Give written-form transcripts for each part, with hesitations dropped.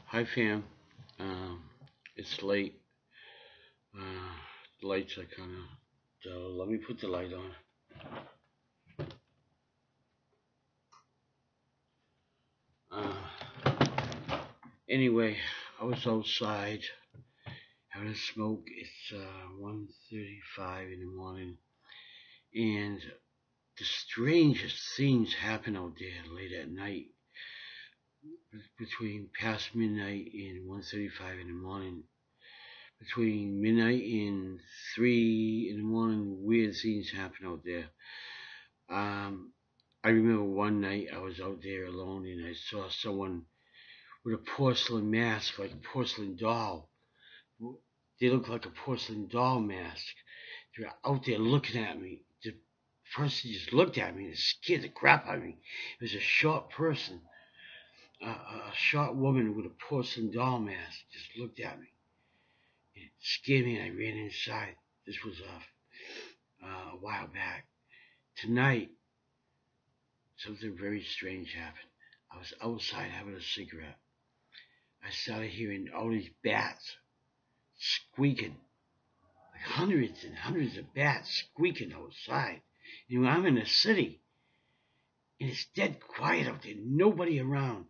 Hi, fam. Um, it's late. Uh, the lights are kind of dull. Let me put the light on. Uh, anyway, I was outside having a smoke. It's 1:35 in the morning, and the strangest things happen out there late at night, between past midnight and 1:35 in the morning. Between midnight and 3 in the morning, weird things happen out there. Um, I remember one night I was out there alone and I saw someone with a porcelain mask, like a porcelain doll. They looked like a porcelain doll mask. They were out there looking at me. The person just looked at me and it scared the crap out of me. It was a short person, a short woman with a porcelain doll mask just looked at me. It scared me and I ran inside. This was a while back. Tonight, something very strange happened. I was outside having a cigarette. I started hearing all these bats squeaking, like hundreds and hundreds of bats squeaking outside. You know, I'm in a city, and it's dead quiet out there, nobody around.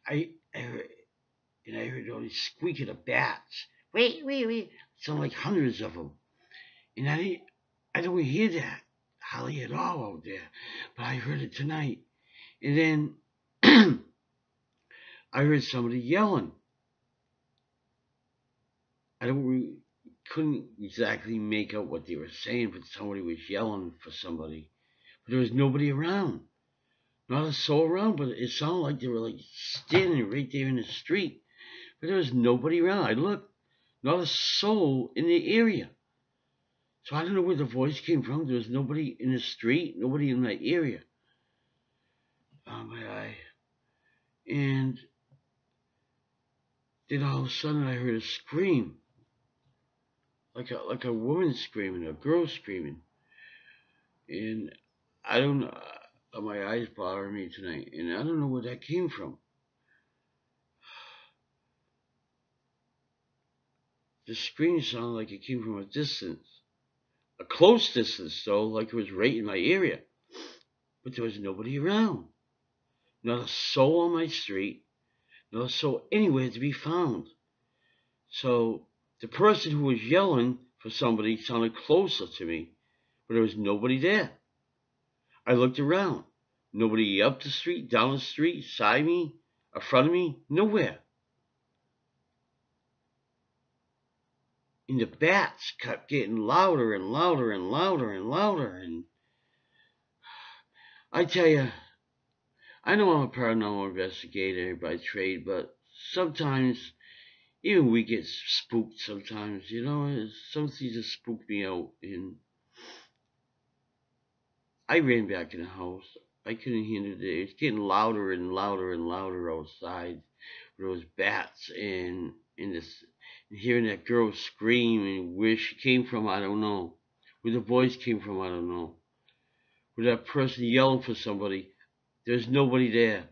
I heard all these squeaking of bats. Wait, wait, wait. Sound like hundreds of them. And I don't hear that hardly at all out there, but I heard it tonight. And then I heard somebody yelling. I don't re- couldn't exactly make out what they were saying, but somebody was yelling for somebody. But there was nobody around. Not a soul around, but it sounded like they were like standing right there in the street. But there was nobody around. I looked, not a soul in the area. So I don't know where the voice came from. There was nobody in the street, nobody in that area. Oh my eye. And then all of a sudden I heard a scream. Like a woman screaming, a girl screaming. And I don't know. My eyes bother me tonight, and I don't know where that came from. The scream sounded like it came from a distance, a close distance, though, like it was right in my area. But there was nobody around. Not a soul on my street, not a soul anywhere to be found. So the person who was yelling for somebody sounded closer to me, but there was nobody there. I looked around. Nobody up the street, down the street, side me, in front of me, nowhere. And the bats kept getting louder and louder and louder and louder. And I tell you, I know I'm a paranormal investigator by trade, but sometimes even we get spooked sometimes, you know. Some things just spook me out. And I ran back in the house. I couldn't handle it. It's getting louder and louder and louder outside with those bats and this and hearing that girl scream, and where she came from, I don't know. Where the voice came from, I don't know. Where that person yelling for somebody, there's nobody there.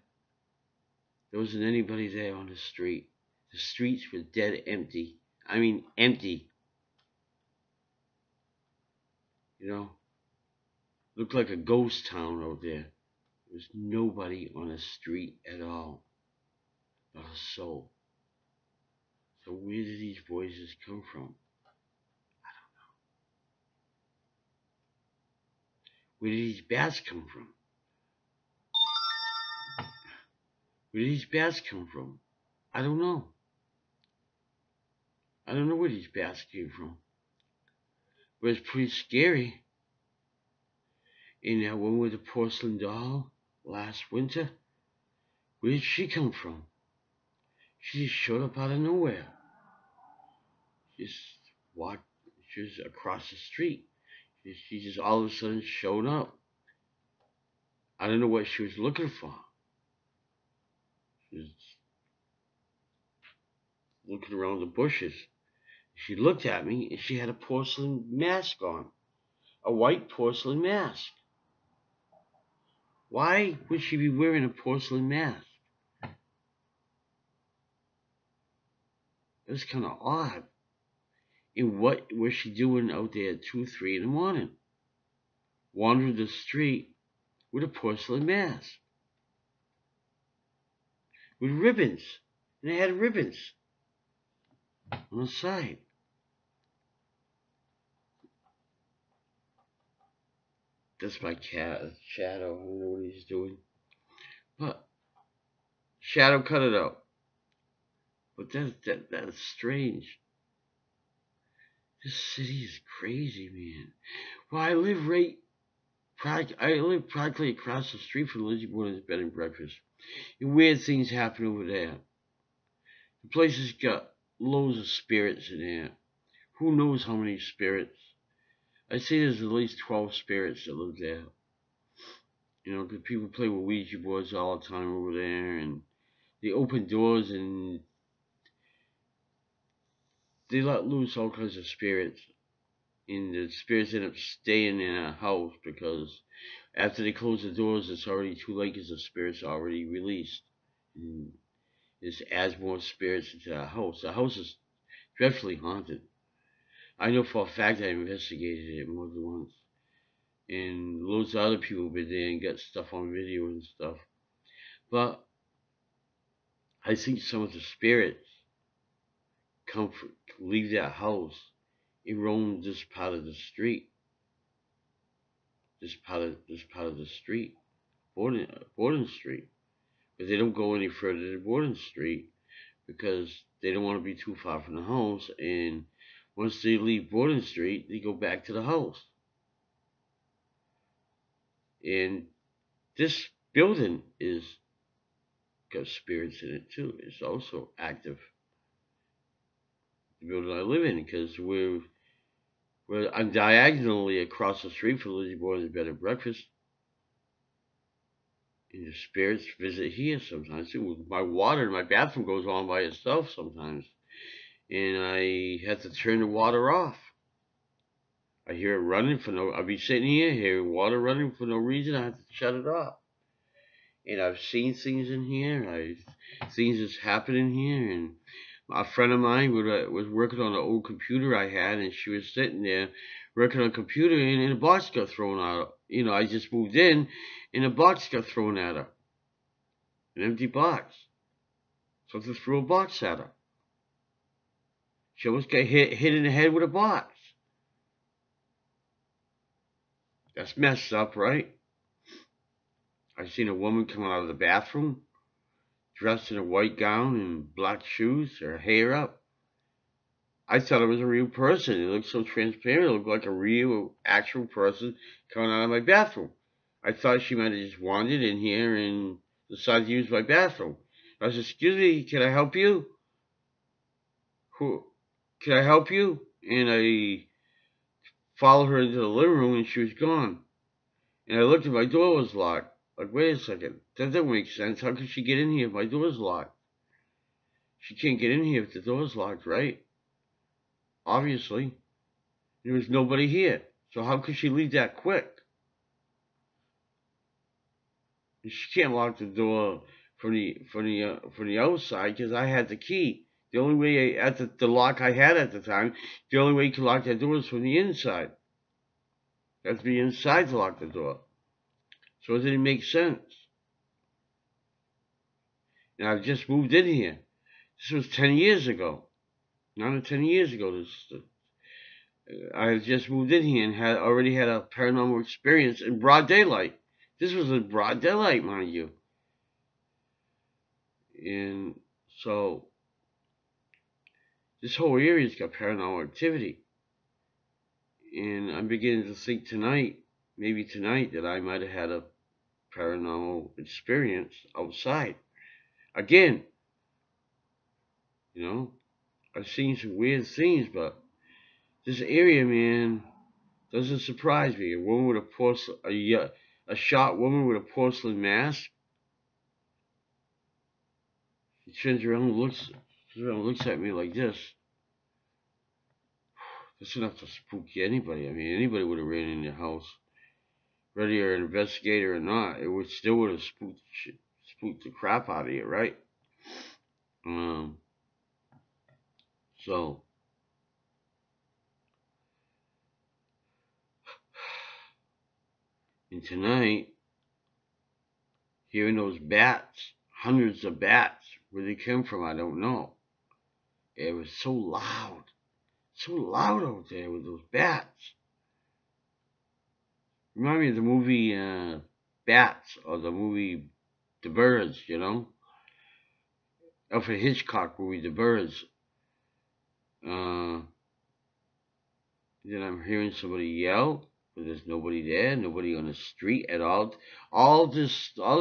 There wasn't anybody there on the street. The streets were dead empty. I mean, empty. You know, looked like a ghost town out there. There was nobody on the street at all. Not a soul. So where did these voices come from? Where did these bats come from? Where did these bats come from? I don't know. I don't know where these bats came from. But it's pretty scary. And that one with the porcelain doll last winter, where did she come from? She just showed up out of nowhere. Just walked, she was across the street. She just all of a sudden showed up. I don't know what she was looking for. She was looking around the bushes. She looked at me and she had a porcelain mask on. A white porcelain mask. Why would she be wearing a porcelain mask? It was kind of odd. And what was she doing out there at 2, 3 in the morning? Wandering the street with a porcelain mask with ribbons. And they had ribbons on the side. That's my cat, Shadow. I don't know what he's doing. But Shadow cut it out. But that's strange. This city is crazy, man. Well, I live practically across the street from Lizzie Borden's bed and breakfast. And weird things happen over there. The place has got loads of spirits in there. Who knows how many spirits? I say there's at least 12 spirits that live there. You know, because people play with Ouija boards all the time over there, and they open doors and they let loose all kinds of spirits. And the spirits end up staying in a house because after they close the doors, it's already too late because the spirits are already released. And this adds more spirits into the house. The house is dreadfully haunted. I know for a fact I investigated it more than once. And loads of other people have been there and got stuff on video and stuff. But I think some of the spirits leave that house and roam this part of the street. This part of the street. Borden Street. But they don't go any further than Borden Street because they don't want to be too far from the house, and once they leave Borden Street, they go back to the house. And this building is got spirits in it too. It's also active. The building I live in, because I'm diagonally across the street from Lizzie Borden's bed and breakfast. And the spirits visit here sometimes too. My water in my bathroom goes on by itself sometimes. And I have to turn the water off. I hear it running I'll be sitting here, hearing water running for no reason. I have to shut it off. And I've seen things in here. Things that's happening here. And a friend of mine was working on an old computer I had, and she was sitting there working on a computer, and a box got thrown out. You know, I just moved in, and a box got thrown at her. An empty box. Something threw a box at her. She almost got hit in the head with a box. That's messed up, right? I seen a woman coming out of the bathroom, dressed in a white gown and black shoes, her hair up. I thought it was a real person. It looked so transparent. It looked like a real, actual person coming out of my bathroom. I thought she might have just wandered in here and decided to use my bathroom. I said, "Excuse me, can I help you? Can I help you?" And I followed her into the living room, and she was gone. And I looked, and my door was locked. Like, wait a second, that doesn't make sense. How could she get in here if my door's locked? She can't get in here if the door's locked, right? Obviously. There was nobody here. So how could she leave that quick? And she can't lock the door from the outside because I had the key. The only way the lock I had at the time, the only way you could lock that door is from the inside. You have to be inside to lock the door. So it didn't make sense. And I've just moved in here. This was 10 years ago. 9 or 10 years ago. I just moved in here and already had a paranormal experience in broad daylight. This was in broad daylight, mind you. And so this whole area's got paranormal activity. And I'm beginning to think maybe tonight, that I might have had a paranormal experience outside. Again, you know, I've seen some weird things, but this area, man, doesn't surprise me. A woman with a shot woman with a porcelain mask. She turns around and looks at me like this. That's enough to spook anybody. I mean, anybody would have ran in your house, whether you're an investigator or not. It still would have spooked the crap out of you, right? So, and tonight, hearing those bats, hundreds of bats, where they came from, I don't know. It was so loud out there with those bats. Remind me of the movie Bats, or the movie The Birds, you know? Alfred Hitchcock movie The Birds. Then I'm hearing somebody yell, but there's nobody there, nobody on the street at all. All the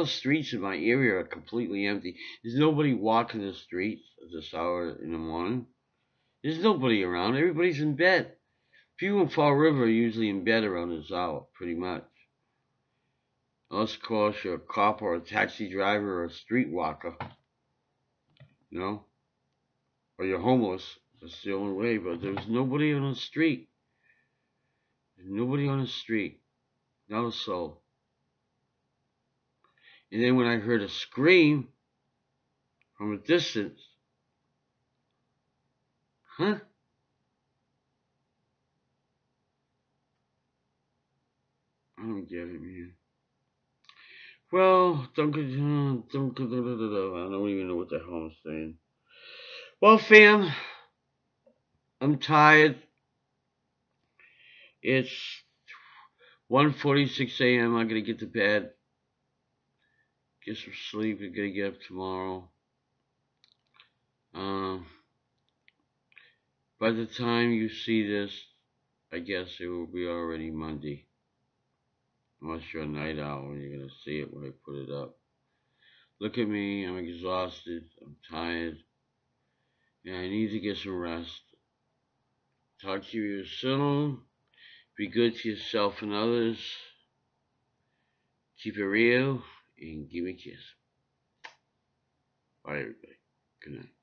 streets in my area are completely empty. There's nobody walking the streets at this hour in the morning. There's nobody around. Everybody's in bed. People in Fall River are usually in bed around this hour, pretty much. Unless, of course, you're a cop or a taxi driver or a streetwalker, you know, or you're homeless. That's the only way. But there's nobody on the street. There's nobody on the street. Not a soul. And then when I heard a scream from a distance, huh? I don't get it, man. Well, I don't even know what the hell I'm saying. Well, fam, I'm tired. It's 1:46 a.m. I gotta get to bed, get some sleep. I gotta get up tomorrow. By the time you see this, I guess it will be already Monday. Unless you're a night owl and you're gonna see it when I put it up. Look at me, I'm exhausted, I'm tired, and I need to get some rest. Talk to you soon. Be good to yourself and others. Keep it real, and give me a kiss. Bye, everybody. Good night.